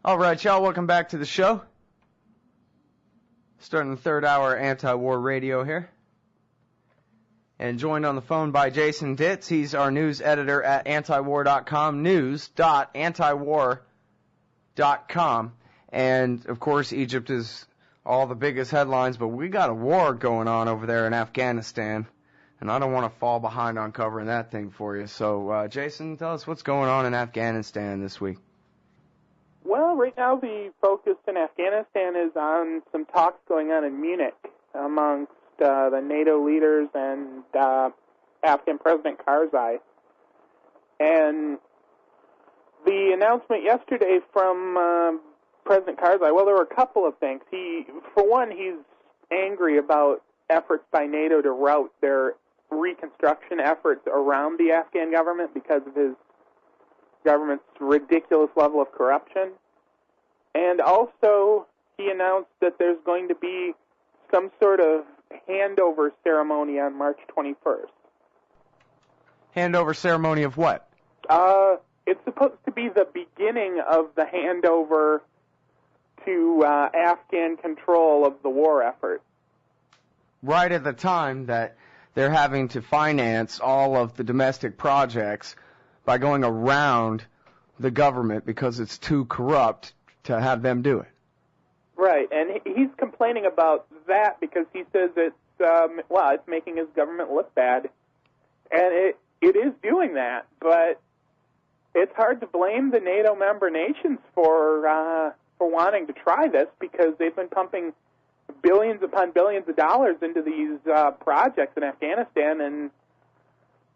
All right, y'all, welcome back to the show. Starting the third hour anti-war radio here. And joined on the phone by Jason Ditz. He's our news editor at antiwar.com, news.antiwar.com. And, of course, Egypt is all the biggest headlines, but we got a war going on over there in Afghanistan. And I don't want to fall behind on covering that thing for you. So, Jason, tell us what's going on in Afghanistan this week. Well, right now the focus in Afghanistan is on some talks going on in Munich amongst the NATO leaders and Afghan President Karzai. And the announcement yesterday from President Karzai, well, there were a couple of things. For one, he's angry about efforts by NATO to rout their reconstruction efforts around the Afghan government because of his government's ridiculous level of corruption. And also, he announced that there's going to be some sort of handover ceremony on March 21st. Handover ceremony of what? It's supposed to be the beginning of the handover to Afghan control of the war effort. Right at the time that they're having to finance all of the domestic projects by going around the government because it's too corrupt to have them do it. Right, and he's complaining about that because he says it's making his government look bad. And it is doing that, but it's hard to blame the NATO member nations for wanting to try this because they've been pumping billions upon billions of dollars into these projects in Afghanistan, and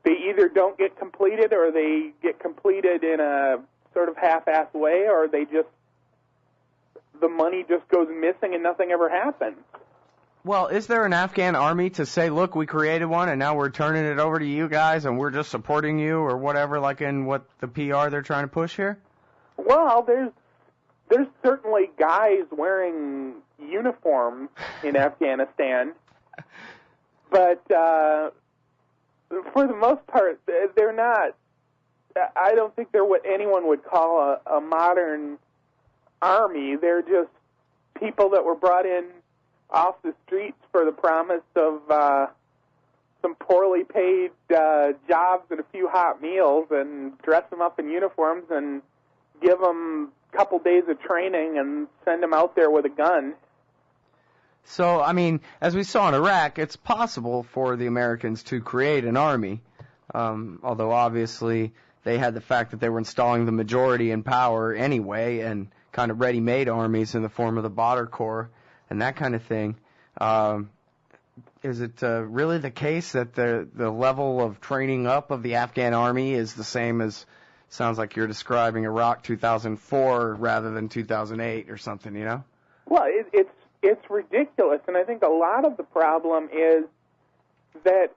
they either don't get completed or they get completed in a sort of half-assed way, or the money just goes missing and nothing ever happens. Well, is there an Afghan army to say, look, we created one and now we're turning it over to you guys and we're just supporting you or whatever, like in what the PR they're trying to push here? Well, there's certainly guys wearing uniforms in Afghanistan, but for the most part, they're not. I don't think they're what anyone would call a modern army. They're just people that were brought in off the streets for the promise of some poorly paid jobs and a few hot meals, and dress them up in uniforms and give them a couple days of training and send them out there with a gun. So, I mean, as we saw in Iraq, it's possible for the Americans to create an army, although obviously they had the fact that they were installing the majority in power anyway, and kind of ready-made armies in the form of the Badr Corps and that kind of thing. Is it really the case that the level of training up of the Afghan army is the same as, sounds like you're describing Iraq 2004 rather than 2008 or something, you know? Well, it's ridiculous, and I think a lot of the problem is that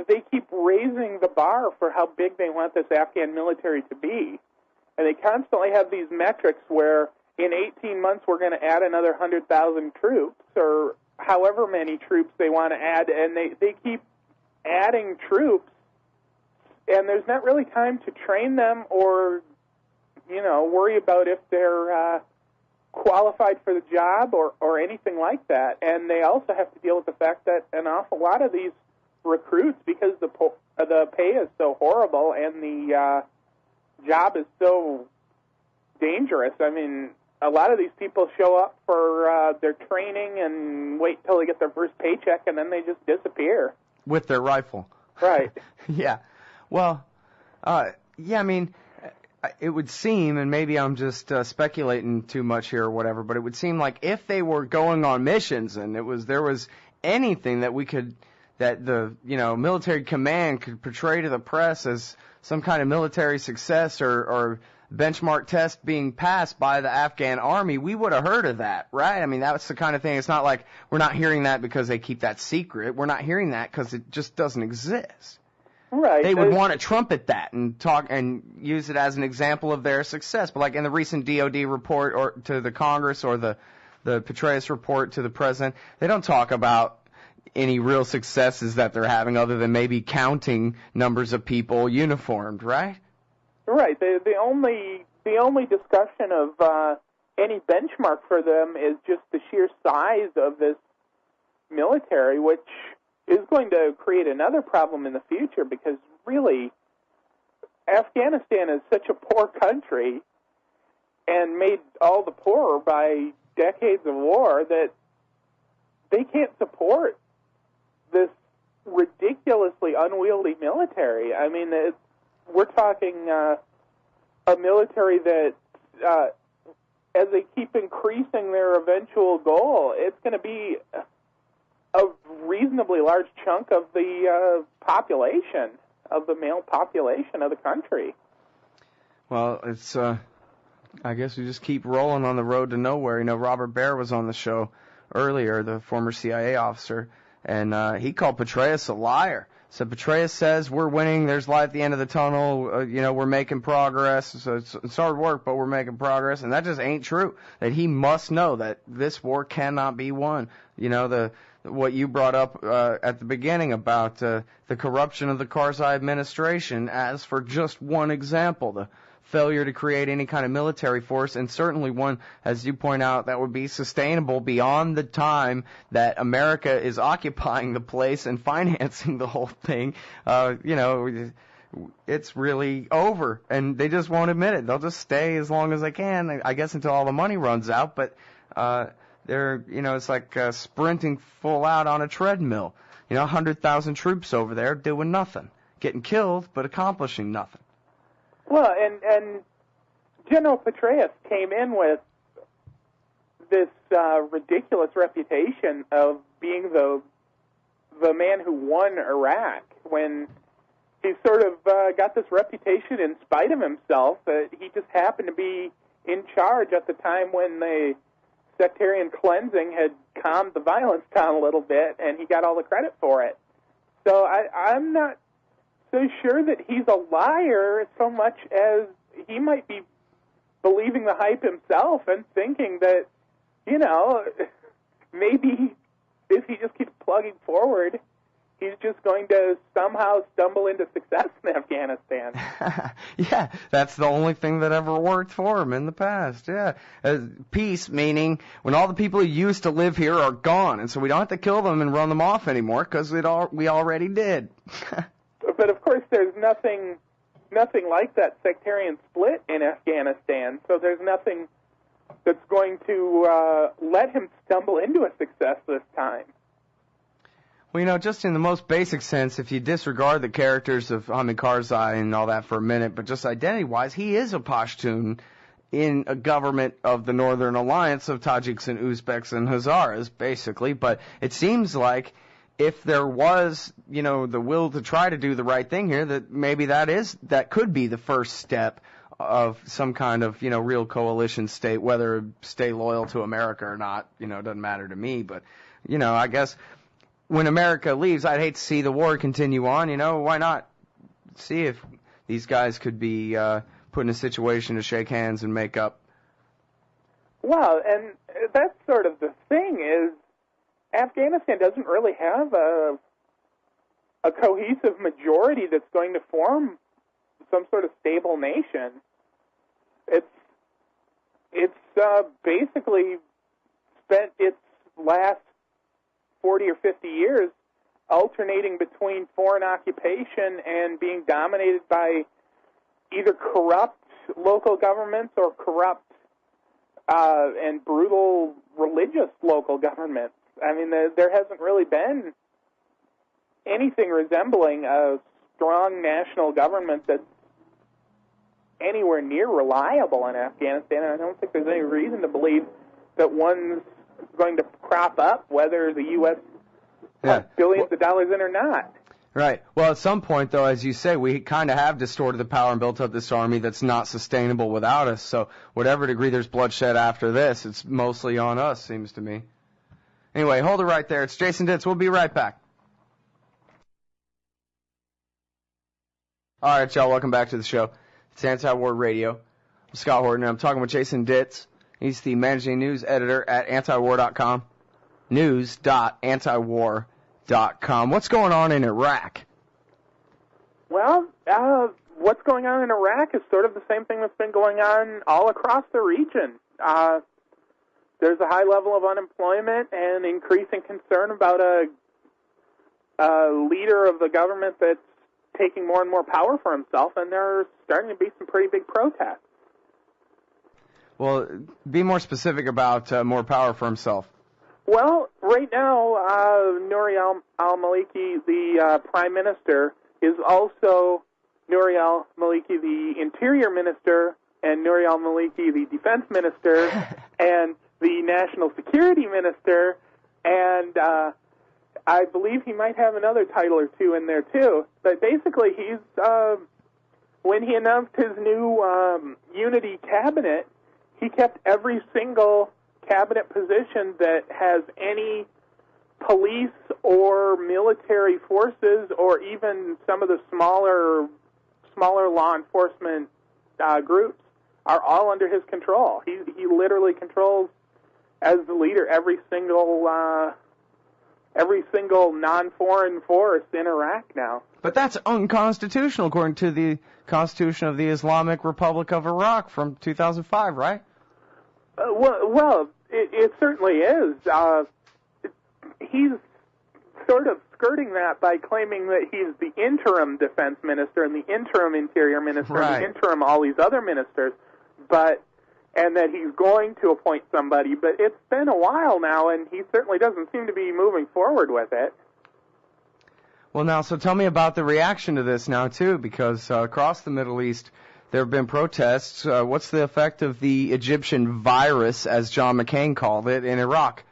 they keep raising the bar for how big they want this Afghan military to be. And they constantly have these metrics where in 18 months we're going to add another 100,000 troops, or however many troops they want to add, and they keep adding troops, and there's not really time to train them or, worry about if they're qualified for the job or anything like that. And they also have to deal with the fact that an awful lot of these recruits, because the pay is so horrible and the job is so dangerous. I mean, a lot of these people show up for their training and wait till they get their first paycheck, and then they just disappear. With their rifle. Right. Yeah. Well, I mean, it would seem, and maybe I'm just speculating too much here or whatever, but it would seem like if they were going on missions and there was anything that that the military command could portray to the press as some kind of military success or benchmark test being passed by the Afghan army, we would have heard of that, right? I mean, that's the kind of thing. It's not like we're not hearing that because they keep that secret. We're not hearing that because it just doesn't exist. Right. They would want to trumpet that and talk and use it as an example of their success. But like in the recent DOD report or to the Congress or the Petraeus report to the president, they don't talk about any real successes that they're having other than maybe counting numbers of people uniformed, right? Right. The only discussion of any benchmark for them is just the sheer size of this military, which is going to create another problem in the future because really Afghanistan is such a poor country and made all the poorer by decades of war that they can't support this ridiculously unwieldy military. I mean, we're talking a military that, as they keep increasing their eventual goal, it's going to be a reasonably large chunk of the population, of the male population of the country. Well, it's, I guess we just keep rolling on the road to nowhere. You know, Robert Baer was on the show earlier, the former CIA officer, and he called Petraeus a liar. So Petraeus says we're winning, there's light at the end of the tunnel, you know, we're making progress, so it's hard work, but we're making progress, and that just ain't true. That he must know that this war cannot be won. You know, what you brought up at the beginning about the corruption of the Karzai administration as for just one example, the failure to create any kind of military force, and certainly one, as you point out, that would be sustainable beyond the time that America is occupying the place and financing the whole thing. You know, it's really over, and they just won't admit it. They'll just stay as long as they can, I guess, until all the money runs out, but they're, you know, it's like sprinting full out on a treadmill. You know, 100,000 troops over there doing nothing, getting killed, but accomplishing nothing. Well, and General Petraeus came in with this ridiculous reputation of being the man who won Iraq, when he sort of got this reputation in spite of himself. He just happened to be in charge at the time when the sectarian cleansing had calmed the violence down a little bit, and he got all the credit for it. So I'm not so sure that he's a liar so much as he might be believing the hype himself and thinking that, you know, maybe if he just keeps plugging forward, he's just going to somehow stumble into success in Afghanistan. Yeah, that's the only thing that ever worked for him in the past, yeah. Peace, meaning when all the people who used to live here are gone, and so we don't have to kill them and run them off anymore, because we already did. But of course, there's nothing like that sectarian split in Afghanistan, so there's nothing that's going to let him stumble into a success this time. Well, you know, just in the most basic sense, if you disregard the characters of Hamid Karzai and all that for a minute, but just identity-wise, he is a Pashtun in a government of the Northern Alliance of Tajiks and Uzbeks and Hazaras, basically. But it seems like if there was, you know, the will to try to do the right thing here, that maybe that could be the first step of some kind of, you know, real coalition state, whether stay loyal to America or not, you know, it doesn't matter to me. But, you know, I guess when America leaves, I'd hate to see the war continue on, you know, why not see if these guys could be put in a situation to shake hands and make up? Well, and that's sort of the thing is, Afghanistan doesn't really have a cohesive majority that's going to form some sort of stable nation. It's basically spent its last 40 or 50 years alternating between foreign occupation and being dominated by either corrupt local governments or corrupt and brutal religious local governments. I mean, there hasn't really been anything resembling a strong national government that's anywhere near reliable in Afghanistan, and I don't think there's any reason to believe that one's going to crop up, whether the U.S. puts billions of dollars in or not. Right. Well, at some point, though, as you say, we kind of have distorted the power and built up this army that's not sustainable without us. So whatever degree there's bloodshed after this, it's mostly on us, seems to me. Anyway, hold it right there. It's Jason Ditz. We'll be right back. All right, y'all. Welcome back to the show. It's Anti-War Radio. I'm Scott Horton, and I'm talking with Jason Ditz. He's the managing news editor at antiwar.com. News.antiwar.com. What's going on in Iraq? Well, what's going on in Iraq is sort of the same thing that's been going on all across the region. there's a high level of unemployment and increasing concern about a leader of the government that's taking more and more power for himself, and there are starting to be some pretty big protests. Well, be more specific about more power for himself. Well, right now, Nouri Al Maliki, the Prime Minister, is also Nouri Al Maliki, the Interior Minister, and Nouri Al Maliki, the Defense Minister, and the National Security Minister, and I believe he might have another title or two in there too. But basically, he's when he announced his new unity cabinet, he kept every single cabinet position that has any police or military forces or even some of the smaller law enforcement groups are all under his control. He literally controls, as the leader, every single non-foreign force in Iraq now. But that's unconstitutional according to the Constitution of the Islamic Republic of Iraq from 2005, right? Well, it certainly is. He's sort of skirting that by claiming that he's the interim defense minister and the interim interior minister and the interim all these other ministers, and that he's going to appoint somebody. But it's been a while now, and he certainly doesn't seem to be moving forward with it. Well, now, so tell me about the reaction to this now, too, because across the Middle East, there have been protests. What's the effect of the Egyptian virus, as John McCain called it, in Iraq?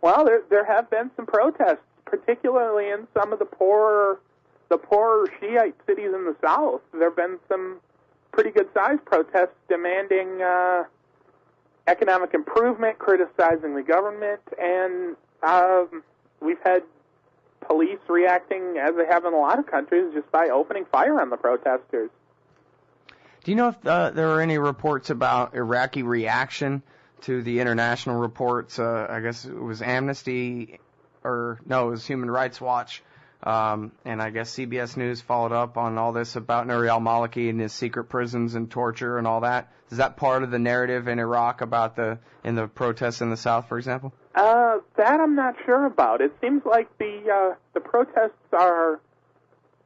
Well, there have been some protests, particularly in some of the poorer Shiite cities in the south. There have been some pretty good-sized protests demanding economic improvement, criticizing the government, and we've had police reacting, as they have in a lot of countries, just by opening fire on the protesters. Do you know if there are any reports about Iraqi reaction to the international reports? I guess it was Amnesty, it was Human Rights Watch, and I guess CBS News followed up on all this about Nouri Al Maliki and his secret prisons and torture and all that. Is that part of the narrative in Iraq about in the protests in the south, for example? That I'm not sure about. It seems like the protests are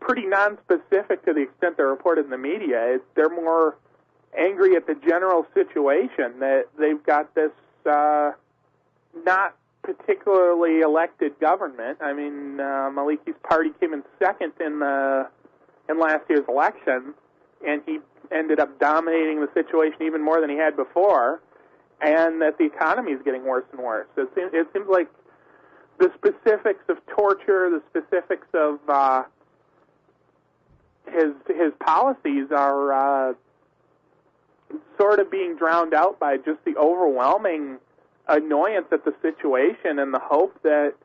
pretty non-specific to the extent they're reported in the media. They're more angry at the general situation, that they've got this not particularly elected government. I mean, Maliki's party came in second in last year's election, and he ended up dominating the situation even more than he had before, and that the economy is getting worse and worse. It seems like the specifics of torture, the specifics of his policies are sort of being drowned out by just the overwhelming annoyance at the situation and the hope that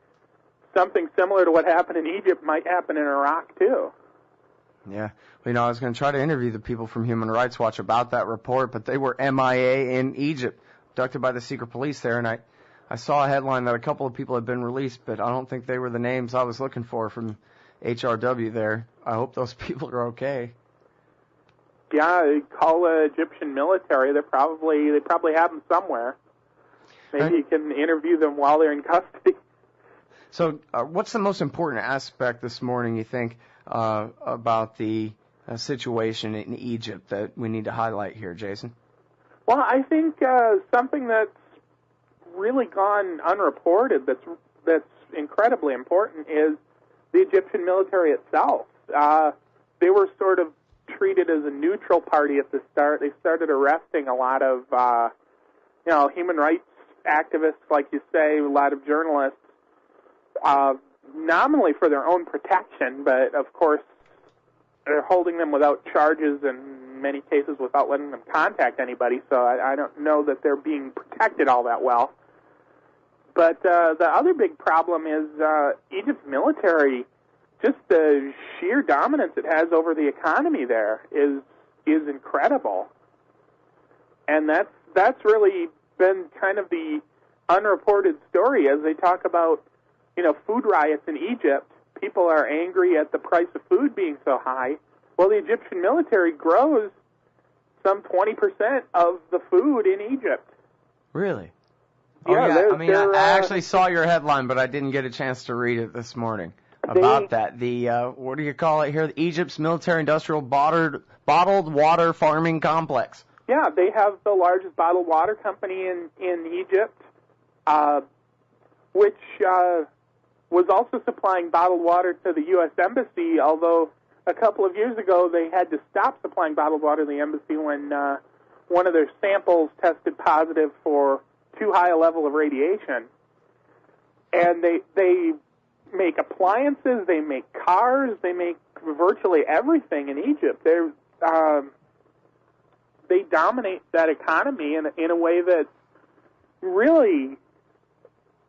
something similar to what happened in Egypt might happen in Iraq too. Yeah. Well, I was going to try to interview the people from Human Rights Watch about that report, but they were MIA in Egypt, abducted by the secret police there, and I saw a headline that a couple of people had been released, but I don't think they were the names I was looking for from HRW there. I hope those people are okay. Yeah, call the Egyptian military. They probably have them somewhere. Maybe you can interview them while they're in custody. So what's the most important aspect this morning, you think, about the situation in Egypt that we need to highlight here, Jason? Well, I think something that's really gone unreported that's incredibly important is the Egyptian military itself. They were sort of treated as a neutral party at the start. They started arresting a lot of human rights activists, like you say, a lot of journalists, nominally for their own protection, but of course they're holding them without charges and in many cases without letting them contact anybody, so I don't know that they're being protected all that well. But the other big problem is Egypt's military, just the sheer dominance it has over the economy there is incredible. And that's really been kind of the unreported story as they talk about, food riots in Egypt. People are angry at the price of food being so high. Well, the Egyptian military grows some 20% of the food in Egypt. Really? Yeah, I mean, I actually saw your headline, but I didn't get a chance to read it this morning about that. The what do you call it here? Egypt's military-industrial bottled water farming complex. Yeah, they have the largest bottled water company in Egypt, which was also supplying bottled water to the U.S. Embassy, although a couple of years ago they had to stop supplying bottled water to the embassy when one of their samples tested positive for too high a level of radiation. And they make appliances, they make cars, they make virtually everything in Egypt. They dominate that economy in a way that's really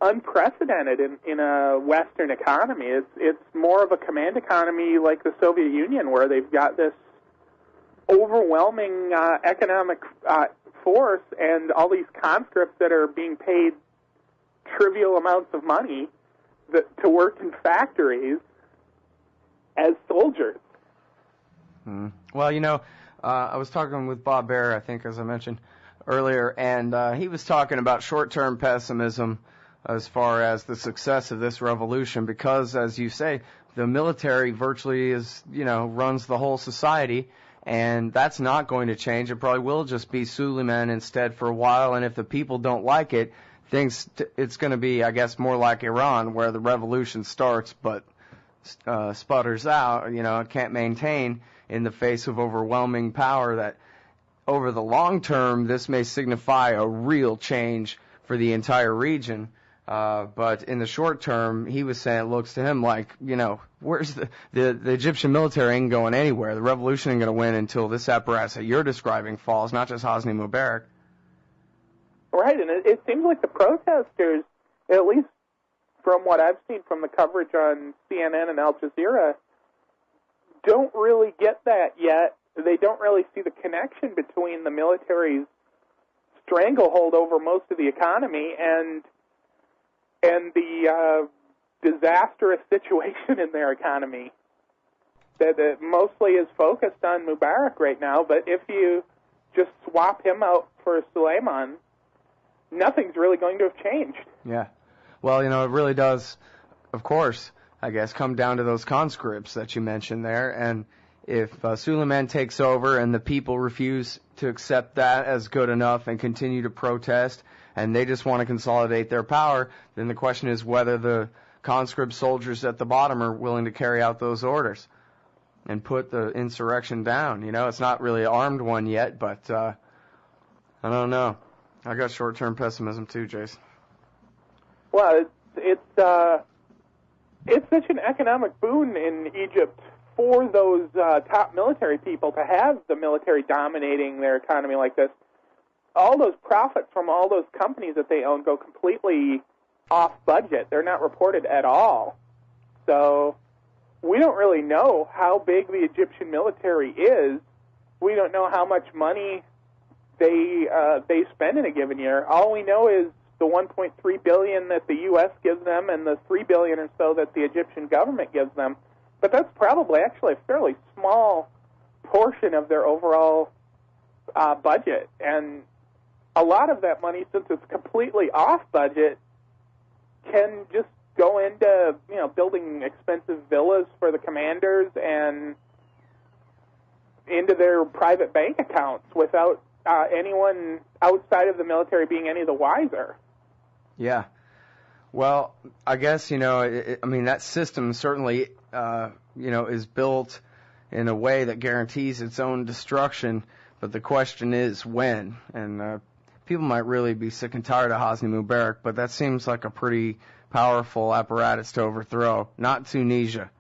unprecedented in a Western economy. It's more of a command economy like the Soviet Union, where they've got this overwhelming economic force and all these conscripts that are being paid trivial amounts of money to work in factories as soldiers. Well, I was talking with Bob Baer, I think, as I mentioned earlier, and he was talking about short-term pessimism as far as the success of this revolution, because, as you say, the military virtually runs the whole society, and that's not going to change. It probably will just be Suleiman instead for a while, and if the people don't like it, it's going to be, I guess, more like Iran, where the revolution starts but sputters out, it can't maintain in the face of overwhelming power. That over the long term, this may signify a real change for the entire region. But in the short term, he was saying it looks to him like, where's the Egyptian military ain't going anywhere. The revolution ain't going to win until this apparatus that you're describing falls, not just Hosni Mubarak. Right, and it seems like the protesters, at least from what I've seen from the coverage on CNN and Al Jazeera, don't really get that yet. They don't really see the connection between the military's stranglehold over most of the economy and the disastrous situation in their economy that mostly is focused on Mubarak right now. But if you just swap him out for Suleiman, nothing's really going to have changed. Yeah. Well, it really does, of course, I guess, come down to those conscripts that you mentioned there. And if Suleiman takes over and the people refuse to accept that as good enough and continue to protest, and they just want to consolidate their power, then the question is whether the conscript soldiers at the bottom are willing to carry out those orders and put the insurrection down. It's not really an armed one yet, but I don't know. I got short-term pessimism too, Jason. Well, it's such an economic boon in Egypt for those top military people to have the military dominating their economy like this. All those profits from all those companies that they own go completely off budget. They're not reported at all. So we don't really know how big the Egyptian military is. We don't know how much money they spend in a given year. All we know is the $1.3 billion that the U.S. gives them and the $3 billion or so that the Egyptian government gives them. But that's probably actually a fairly small portion of their overall budget. And a lot of that money, since it's completely off budget, can just go into building expensive villas for the commanders and into their private bank accounts without anyone outside of the military being any the wiser. Yeah. Well, I guess, that system certainly, is built in a way that guarantees its own destruction, but the question is when. And people might really be sick and tired of Hosni Mubarak, but that seems like a pretty powerful apparatus to overthrow, not Tunisia.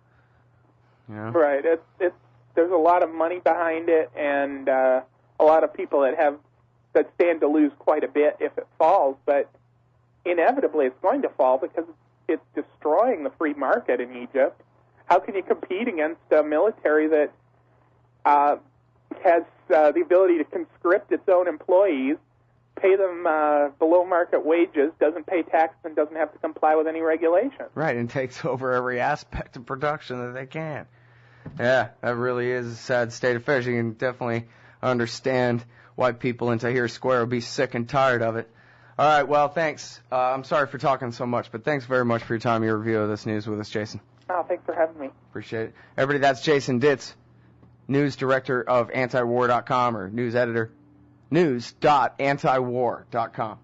Right. There's a lot of money behind it, and a lot of people that stand to lose quite a bit if it falls, but inevitably it's going to fall because it's destroying the free market in Egypt. How can you compete against a military that has the ability to conscript its own employees, pay them below market wages, doesn't pay taxes, and doesn't have to comply with any regulations? Right, and takes over every aspect of production that they can. Yeah, that really is a sad state of affairs. You can definitely understand why people in Tahrir Square will be sick and tired of it. All right, well, thanks. I'm sorry for talking so much, but thanks very much for your time, your review of this news with us, Jason. Oh, thanks for having me. Appreciate it. Everybody, that's Jason Ditz, news director of antiwar.com or news editor, news.antiwar.com.